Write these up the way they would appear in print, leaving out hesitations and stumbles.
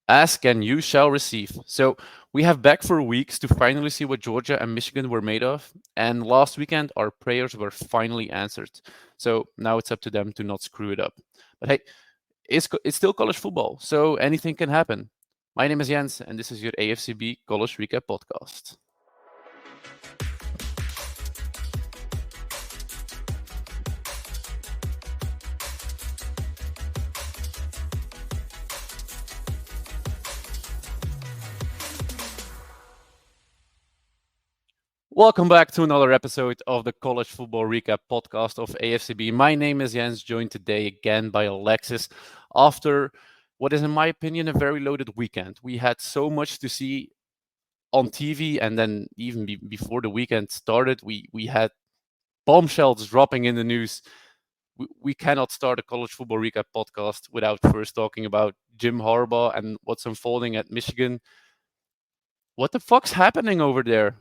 Ask and you shall receive. So we have back for weeks to finally see what Georgia and Michigan were made of. And last weekend, our prayers were finally answered. So now it's up to them to not screw it up. But hey, it's still college football, so anything can happen. My name is Jens, and this is your AFCB College Recap Podcast. Welcome back to another episode of the College Football Recap Podcast of AFCB. My name is Jens, joined today again by Alexis. After what is, in my opinion, a very loaded weekend, we had so much to see on TV, and then even before the weekend started, we had bombshells dropping in the news. We cannot start a college football recap podcast without first talking about Jim Harbaugh and what's unfolding at Michigan. What the fuck's happening over there?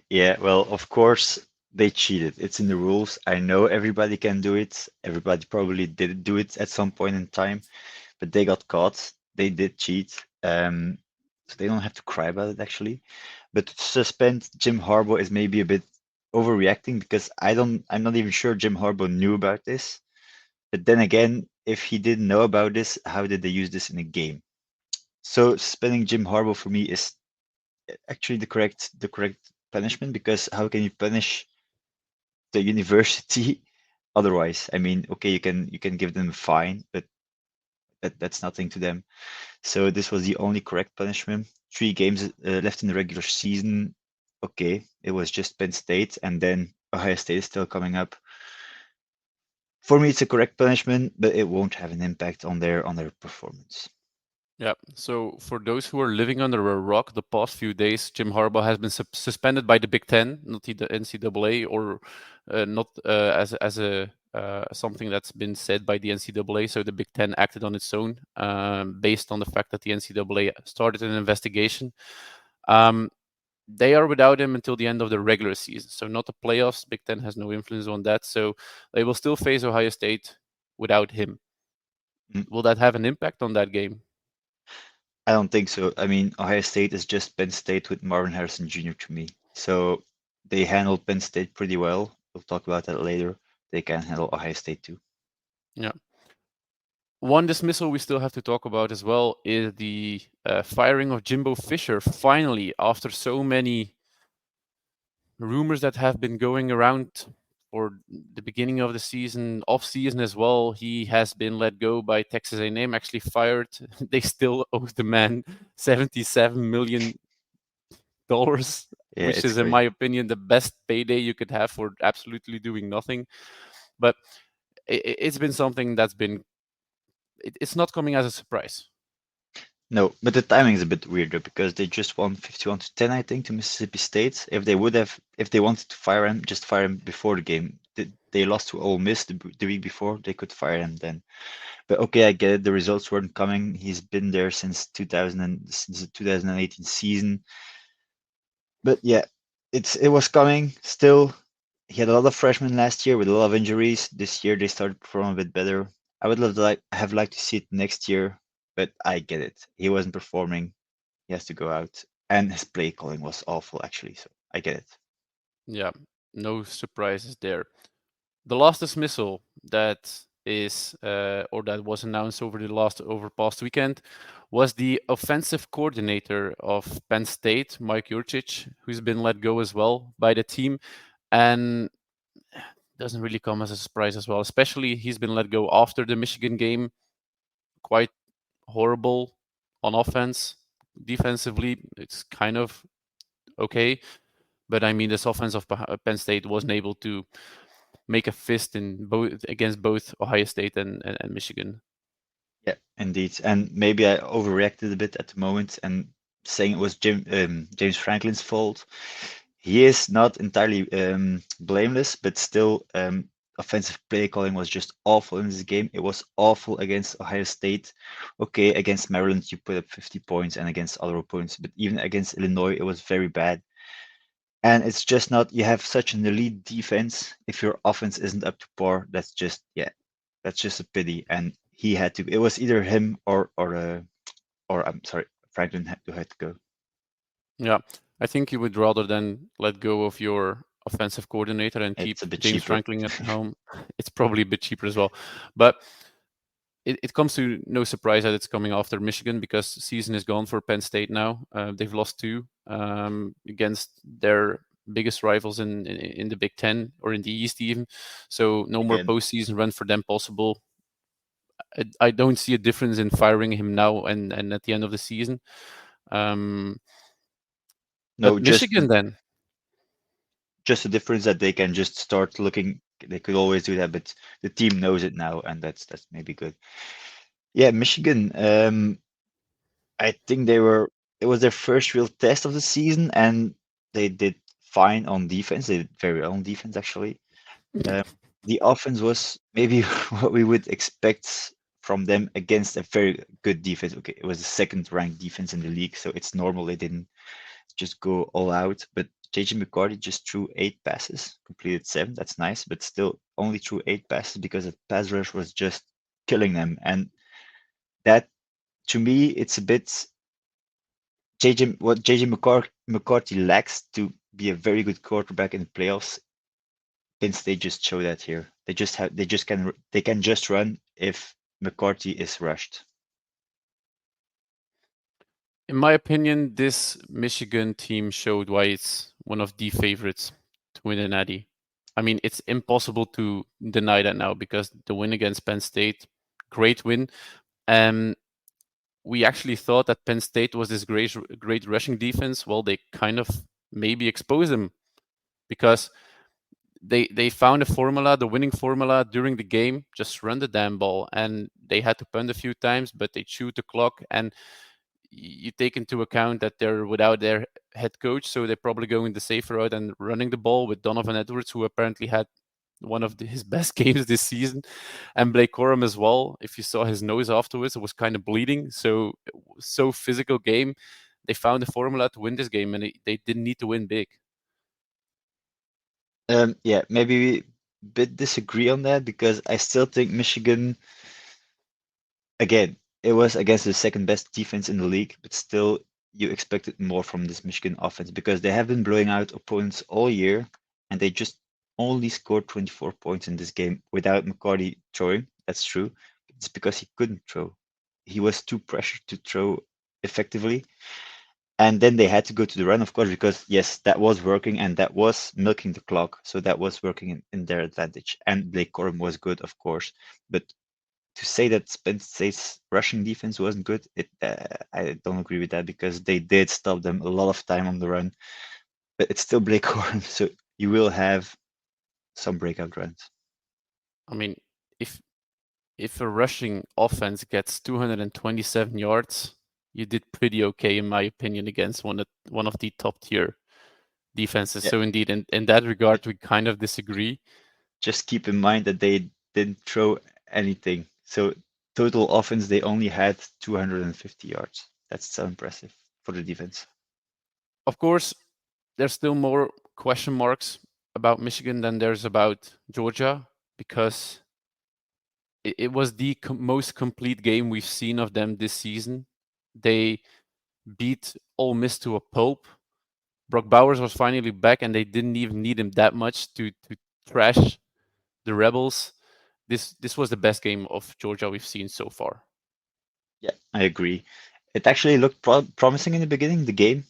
Yeah, well, of course they cheated. It's in the rules. I know everybody can do it. Everybody probably did do it at some point in time, but they got caught. They did cheat. So they don't have to cry about it actually. But to suspend Jim Harbaugh is maybe a bit overreacting because I'm not even sure Jim Harbaugh knew about this. But then again, if he didn't know about this, how did they use this in a game? So suspending Jim Harbaugh for me is actually the correct punishment because how can you punish the university otherwise? I mean, okay, you can give them a fine, but that's nothing to them. So this was the only correct punishment. 3 games left in the regular season. Okay, it was just Penn State, and then Ohio State is still coming up. For me, it's a correct punishment, but it won't have an impact on their performance. Yeah, so for those who are living under a rock the past few days, Jim Harbaugh has been suspended by the Big Ten, not the NCAA, or not as a something that's been said by the NCAA. So the Big Ten acted on its own, based on the fact that the NCAA started an investigation. Um, they are without him until the end of the regular season, so not the playoffs. Big Ten has no influence on that, so they will still face Ohio State without him. Mm, Will that have an impact on that game? I don't think so. I mean, Ohio State is just Penn State with Marvin Harrison Jr. to me. So they handled Penn State pretty well. We'll talk about that later. They can handle Ohio State too. Yeah. One dismissal we still have to talk about as well is the firing of Jimbo Fisher. Finally, after so many rumors that have been going around for the beginning of the season, off season as well, he has been let go by Texas A&M. Actually fired. They still owe the man $77 million, Yeah, which it's is, in my crazy. opinion, the best payday you could have for absolutely doing nothing. But it's been something that's been. It's not coming as a surprise. No, but the timing is a bit weird though, because they just won 51-10, I think, to Mississippi State. If they wanted to fire him, just fire him before the game. They lost to Ole Miss the week before. They could fire him then. But okay, I get it. The results weren't coming. He's been there since since the 2018 season. But yeah, it was coming still. He had a lot of freshmen last year with a lot of injuries. This year they started performing a bit better. I would love to have liked to see it next year, but I get it. He wasn't performing. He has to go out, and his play calling was awful actually. So I get it. Yeah, no surprises there. The last dismissal that is or that was announced over past weekend was the offensive coordinator of Penn State, Mike Yurcich, who's been let go as well by the team, and doesn't really come as a surprise as well. Especially he's been let go after the Michigan game, quite horrible on offense. Defensively, it's kind of okay, but I mean, this offense of Penn State wasn't able to make a fist in both against both Ohio State and Michigan. Yeah, indeed. And maybe I overreacted a bit at the moment and saying it was James Franklin's fault. He is not entirely blameless, but still, offensive play calling was just awful in this game. It was awful against Ohio State. Okay, against Maryland, you put up 50 points and against other opponents, but even against Illinois, it was very bad. And it's just not, you have such an elite defense. If your offense isn't up to par, that's just, yeah, that's just a pity. And he had to, it was either him or or I'm sorry, Franklin had to go. Yeah, I think you would rather than let go of your offensive coordinator and It's keep a bit James cheaper. Franklin at home. It's probably a bit cheaper as well. But it comes to no surprise that it's coming after Michigan because season is gone for Penn State now. They've lost two against their biggest rivals in the Big Ten or in the East even. So no more Again, postseason run for them possible. I don't see a difference in firing him now and at the end of the season. Um, but no, Michigan then, just the difference that they can just start looking. They could always do that, but the team knows it now, and that's maybe good. Yeah, Michigan. I think they were. It was their first real test of the season, and they did fine on defense. They did very well on defense, actually. Um, the offense was maybe what we would expect from them against a very good defense. Okay, it was the second ranked defense in the league, so it's normal they didn't just go all out. But JJ McCarthy just threw 8 passes, completed 7. That's nice, but still only threw 8 passes because the pass rush was just killing them. And that, to me, it's a bit what JJ McCarthy lacks to be a very good quarterback in the playoffs. Penn State just show that here. They can just run if McCarthy is rushed. in my opinion, this Michigan team showed why it's one of the favorites to win an Natty. I mean, it's impossible to deny that now because the win against Penn State, great win. Um, we actually thought that Penn State was this great rushing defense. Well, they kind of maybe exposed them because they found a formula, the winning formula during the game. Just run the damn ball, and they had to punt a few times, but they chewed the clock. And you take into account that they're without their head coach, so they're probably going the safer route and running the ball with Donovan Edwards, who apparently had one of his best games this season, and Blake Corum as well. If you saw his nose afterwards, it was kind of bleeding. So physical game. They found a formula to win this game, and they didn't need to win big. Yeah, maybe we a bit disagree on that because I still think Michigan, again, it was against the second best defense in the league, but still you expected more from this Michigan offense because they have been blowing out opponents all year and they just only scored 24 points in this game without McCarty throwing. That's true. It's because he couldn't throw. He was too pressured to throw effectively. And then they had to go to the run, of course, because yes, that was working and that was milking the clock. So that was working in their advantage. And Blake Corum was good, of course. But to say that Penn State's rushing defense wasn't good, I don't agree with that because they did stop them a lot of time on the run. But it's still Blake Corum, so you will have some breakout runs. I mean, if if a rushing offense gets 227 yards, you did pretty okay, in my opinion, against one of the top tier defenses. Yeah, So indeed, in that but regard, we kind of disagree. just keep in mind that they didn't throw anything. So total offense, they only had 250 yards. That's so impressive for the defense. Of course, there's still more question marks about Michigan than there's about Georgia because it was the most complete game we've seen of them this season. They beat Ole Miss to a pulp. Brock Bowers was finally back, and they didn't even need him that much to trash the Rebels. This was the best game of Georgia we've seen so far. Yeah, I agree. It actually looked promising in the beginning, the game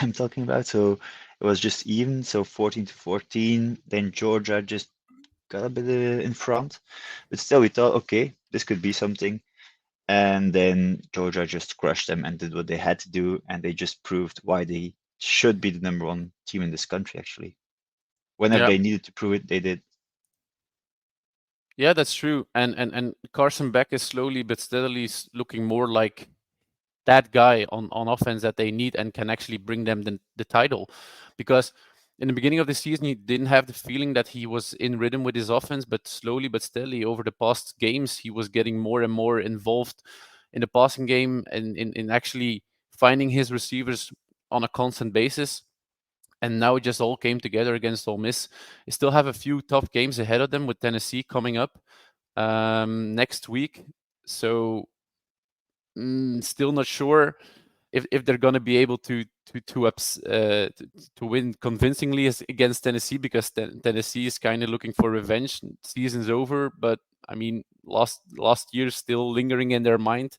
I'm talking about. So it was just even, so 14 to 14. Then Georgia just got a bit in front, but still we thought, okay, this could be something. And then Georgia just crushed them and did what they had to do, and they just proved why they should be the #1 team in this country, actually. Whenever Yeah, they needed to prove it, they did. yeah, that's true. And Carson Beck is slowly but steadily looking more like that guy on offense that they need and can actually bring them the title. Because in the beginning of the season, you didn't have the feeling that he was in rhythm with his offense, but slowly but steadily over the past games, he was getting more and more involved in the passing game and in actually finding his receivers on a constant basis. And now it just all came together against Ole Miss. They still have a few tough games ahead of them with Tennessee coming up next week. So Still not sure if they're going to be able to win convincingly against Tennessee, because Tennessee is kind of looking for revenge. Season's over, but I mean, last year still lingering in their mind.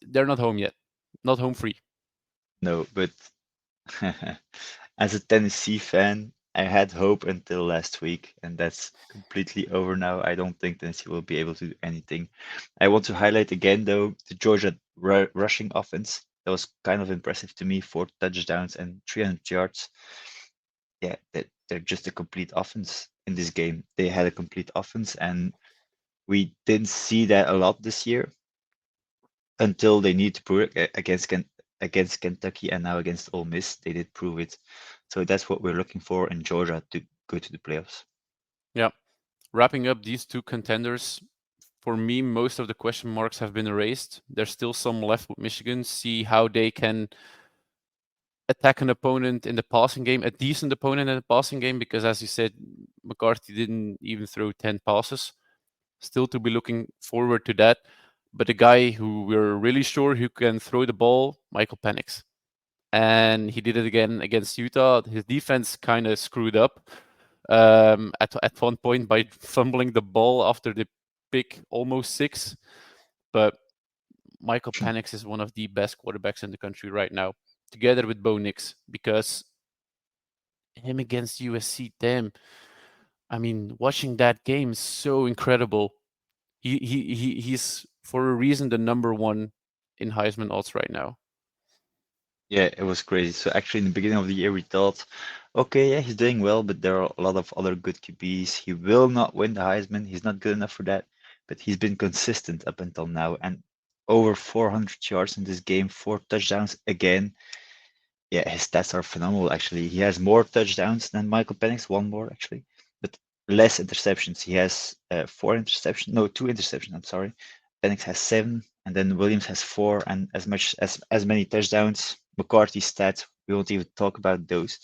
They're not home yet, not home free. No, but as a Tennessee fan, I had hope until last week, and that's completely over now. I don't think Tennessee will be able to do anything. I want to highlight again, though, the Georgia rushing offense. That was kind of impressive to me. 4 touchdowns and 300 yards. Yeah, they're just a complete offense in this game. They had a complete offense, and we didn't see that a lot this year until they need to prove it against Kentucky and now against Ole Miss. They did prove it. So that's what we're looking for in Georgia to go to the playoffs. Yeah, wrapping up these two contenders. For me, most of the question marks have been erased. There's still some left with Michigan. See how they can attack an opponent in the passing game, a decent opponent in the passing game, because as you said, McCarthy didn't even throw 10 passes. Still to be looking forward to that. But the guy who we're really sure who can throw the ball, Michael Penix. And he did it again against Utah. His defense kind of screwed up at one point by fumbling the ball after the pick, almost 6. But Michael Penix is one of the best quarterbacks in the country right now, together with Bo Nix, because him against USC, damn. I mean, watching that game is so incredible. He's for a reason the number one in Heisman odds right now. Yeah, it was crazy. So actually, in the beginning of the year, we thought, okay, yeah, he's doing well, but there are a lot of other good QBs. He will not win the Heisman. He's not good enough for that. But he's been consistent up until now, and over 400 yards in this game, 4 touchdowns again. Yeah, his stats are phenomenal, actually. He has more touchdowns than Michael Penix, one more, actually, but less interceptions. He has 4 interceptions, no, 2 interceptions, I'm sorry. Penix has 7, and then Williams has 4, and as many touchdowns. McCarthy's stats, we won't even talk about those.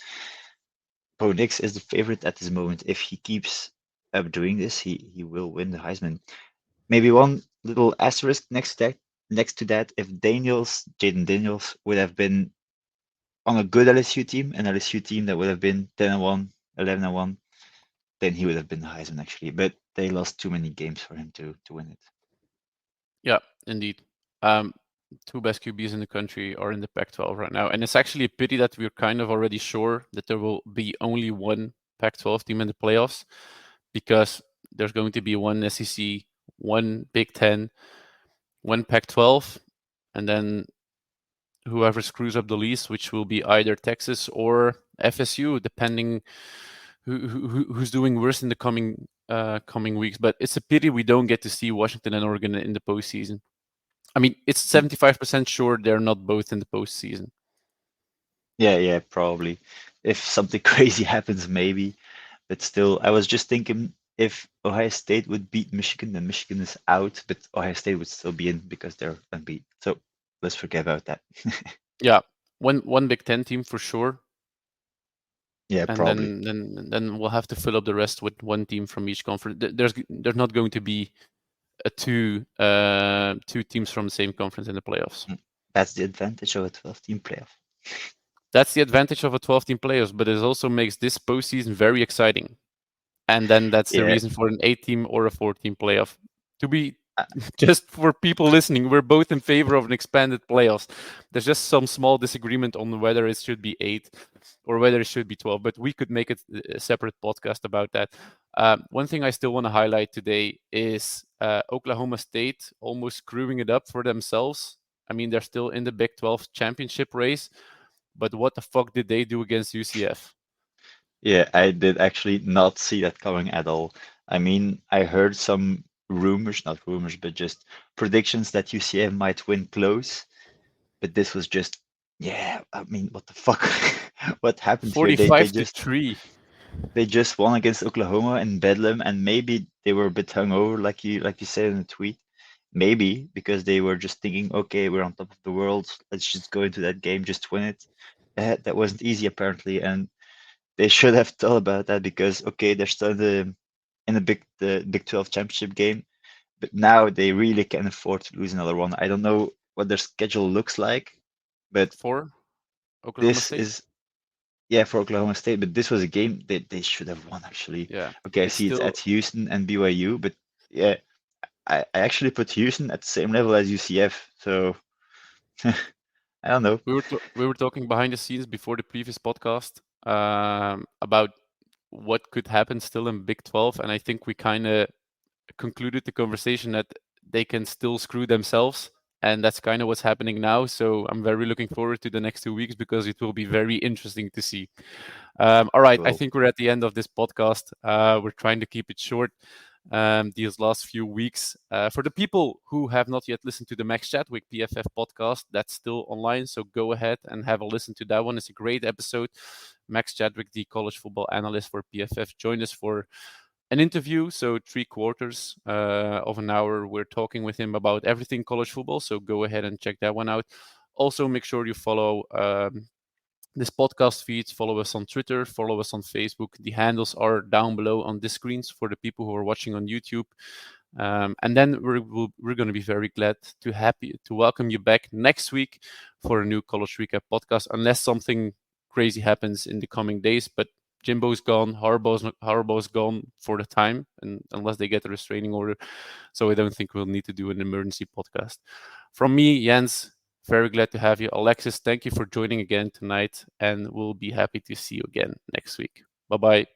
Bo Nix is the favorite at this moment. If he keeps up doing this, he will win the Heisman. Maybe one little asterisk next to that, if Jaden Daniels would have been on a good LSU team, an LSU team that would have been 10-1, 11-1, then he would have been the Heisman actually. But they lost too many games for him to win it. Yeah, indeed. Um, two best QBs in the country are in the Pac-12 right now, and it's actually a pity that we're kind of already sure that there will be only one Pac-12 team in the playoffs, because there's going to be one SEC, one Big Ten, one Pac-12, and then whoever screws up the least, which will be either Texas or FSU, depending who's doing worse in the coming weeks. But it's a pity we don't get to see Washington and Oregon in the postseason. I mean, it's 75% sure they're not both in the postseason. Yeah, probably. If something crazy happens, maybe. But still, I was just thinking if Ohio State would beat Michigan, then Michigan is out, but Ohio State would still be in because they're unbeaten. So let's forget about that. Yeah, one Big Ten team for sure, Yeah, and probably. then we'll have to fill up the rest with one team from each conference. There's not going to be two teams from the same conference in the playoffs. That's the advantage of a 12-team playoff. That's the advantage of a 12-team playoffs, but it also makes this postseason very exciting. And then that's the Yeah, reason for an 8-team or a 4-team playoff. To be uh, just for people listening, we're both in favor of an expanded playoffs. There's just some small disagreement on whether it should be 8 or whether it should be 12, but we could make a separate podcast about that. One thing I still want to highlight today is Oklahoma State almost screwing it up for themselves. I mean, they're still in the Big 12 championship race, but what the fuck did they do against UCF? yeah, I did actually not see that coming at all. I mean, I heard some rumors, not rumors, but just predictions that UCF might win close, but this was just, yeah, I mean, what the fuck? What happened here? They they 45 to just 3. they just won against Oklahoma in Bedlam, and maybe they were a bit hungover, like you said in the tweet. Maybe because they were just thinking, okay, we're on top of the world. Let's just go into that game, just win it. That wasn't easy apparently, and they should have thought about that because okay, they're still in the Big 12 championship game, but now they really can afford to lose another one. I don't know what their schedule looks like, but For Oklahoma this State. is, yeah, for Oklahoma State, but this was a game that they should have won actually. Yeah, Okay, I it's see it's at still. Houston and BYU, but yeah, I actually put Houston at the same level as UCF, so I don't know. We were talking behind the scenes before the previous podcast about what could happen still in Big 12, and I think we kind of concluded the conversation that they can still screw themselves, and that's kind of what's happening now. So I'm very looking forward to the next 2 weeks because it will be very interesting to see. All right, I Well, think we're at the end of this podcast. We're trying to keep it short these last few weeks. For the people who have not yet listened to the Max Chadwick PFF podcast, that's still online. So go ahead and have a listen to that one. It's a great episode. Max Chadwick, the college football analyst for PFF, joined us for an interview. So 3/4 of an hour, we're talking with him about everything college football. So go ahead and check that one out. Also, make sure you follow this podcast feeds, follow us on Twitter, follow us on Facebook. The handles are down below on the screens for the people who are watching on YouTube. And then we're going to be very glad to welcome you back next week for a new College Recap podcast, unless something crazy happens in the coming days. But Jimbo's gone, Harbaugh's gone for the time, and unless they get a restraining order, so I don't think we'll need to do an emergency podcast. From me, Jens, very glad to have you. Alexis, thank you for joining again tonight, and we'll be happy to see you again next week. Bye bye.